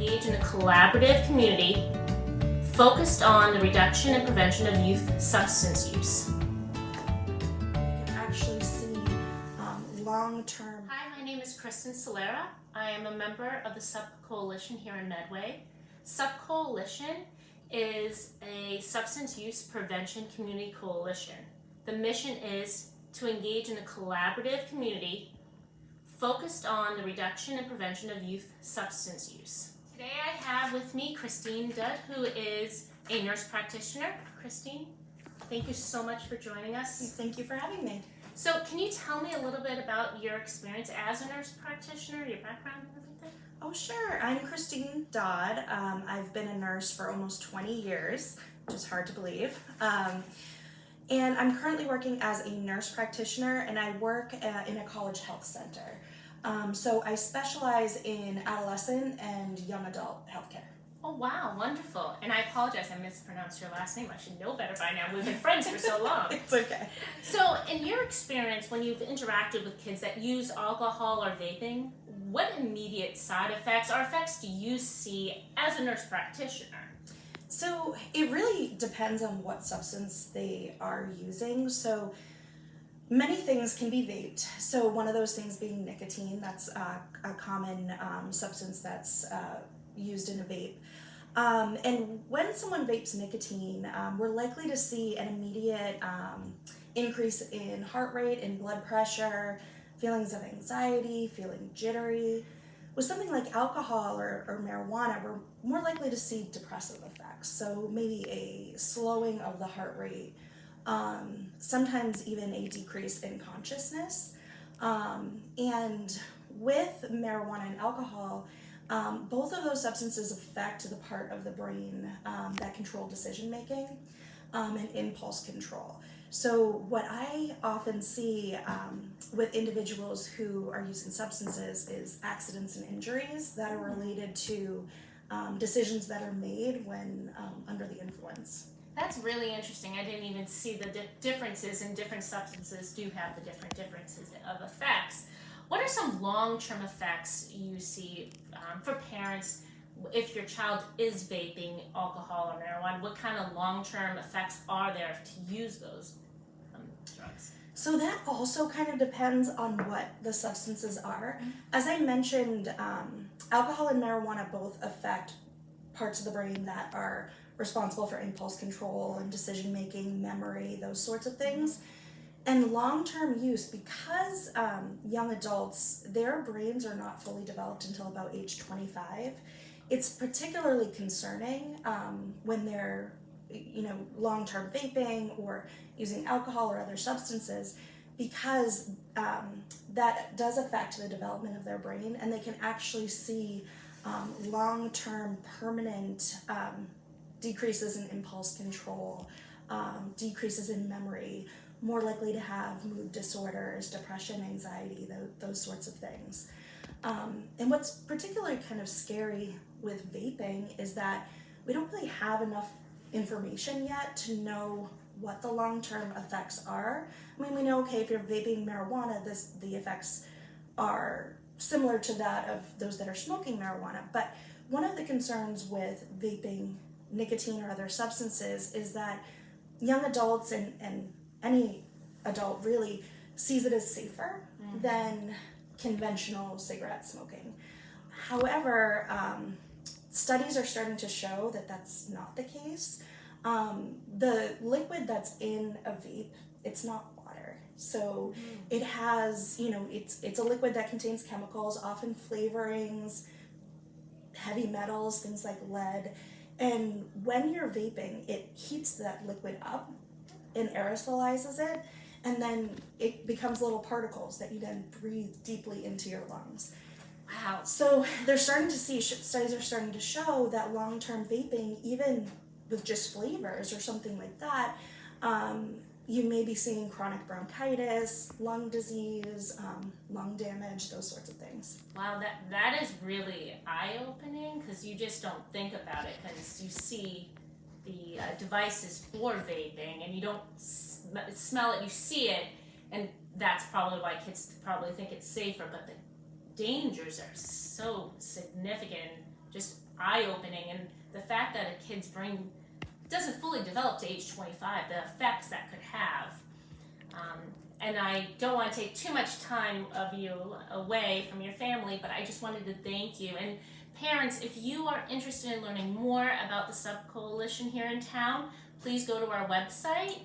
engage in a collaborative community focused on the reduction and prevention of youth substance use. You can actually see long-term. Hi, my name is Christine Dodd. I am a member of the SUP Coalition here in Medway. SUP Coalition is a substance use prevention community coalition. The mission is to engage in a collaborative community focused on the reduction and prevention of youth substance use. Today I have with me Christine Dodd, who is a nurse practitioner. Christine, thank you so much for joining us. Thank you for having me. So can you tell me a little bit about your experience as a nurse practitioner, your background and everything? Oh, sure. I'm Christine Dodd. I've been a nurse for almost 20 years, which is hard to believe. And I'm currently working as a nurse practitioner, and I work in a college health center. So I specialize in adolescent and young adult healthcare. Oh wow, wonderful. And I apologize, I mispronounced your last name. I should know better by now. We've been friends for so long. It's okay. So in your experience, when you've interacted with kids that use alcohol or vaping, what immediate side effects or effects do you see as a nurse practitioner? So it really depends on what substance they are using. So many things can be vaped. So one of those things being nicotine, that's a common substance that's used in a vape. And when someone vapes nicotine, we're likely to see an immediate increase in heart rate and blood pressure, feelings of anxiety, feeling jittery. With something like alcohol or marijuana, we're more likely to see depressive effects. So maybe a slowing of the heart rate, sometimes even a decrease in consciousness. And with marijuana and alcohol, both of those substances affect the part of the brain that control decision making and impulse control. So what I often see with individuals who are using substances is accidents and injuries that are related to decisions that are made when under the influence. That's really interesting. I didn't even see the differences in different substances do have the different differences of effects. What are some long-term effects you see for parents if your child is vaping alcohol or marijuana? What kind of long-term effects are there to use those drugs? So that also kind of depends on what the substances are. As I mentioned, alcohol and marijuana both affect parts of the brain that are responsible for impulse control and decision making, memory, those sorts of things. And long-term use, because young adults, their brains are not fully developed until about age 25, it's particularly concerning when they're long-term vaping or using alcohol or other substances, because that does affect the development of their brain, and they can actually see long-term permanent decreases in impulse control, decreases in memory, more likely to have mood disorders, depression, anxiety, those sorts of things. And what's particularly kind of scary with vaping is that we don't really have enough information yet to know what the long-term effects are. I mean, we know, okay, if you're vaping marijuana, the effects are similar to that of those that are smoking marijuana. But one of the concerns with vaping nicotine or other substances is that young adults and any adult really sees it as safer than conventional cigarette smoking. However, studies are starting to show that that's not the case. The liquid that's in a vape, it's not water. So it has, it's a liquid that contains chemicals, often flavorings, heavy metals, things like lead. And when you're vaping, it heats that liquid up and aerosolizes it, and then it becomes little particles that you then breathe deeply into your lungs. Wow. So they're starting to see, studies are starting to show that long-term vaping, even with just flavors or something like that, you may be seeing chronic bronchitis, lung disease, lung damage, those sorts of things. Wow, that is really eye-opening, because you just don't think about it, because you see the devices for vaping and you don't smell it, you see it, and that's probably why kids probably think it's safer, but the dangers are so significant, just eye-opening, and the fact that a kid's brain doesn't fully develop to age 25, the effects that could have. And I don't want to take too much time of you away from your family, but I just wanted to thank you. And parents, if you are interested in learning more about the SUP Coalition here in town, please go to our website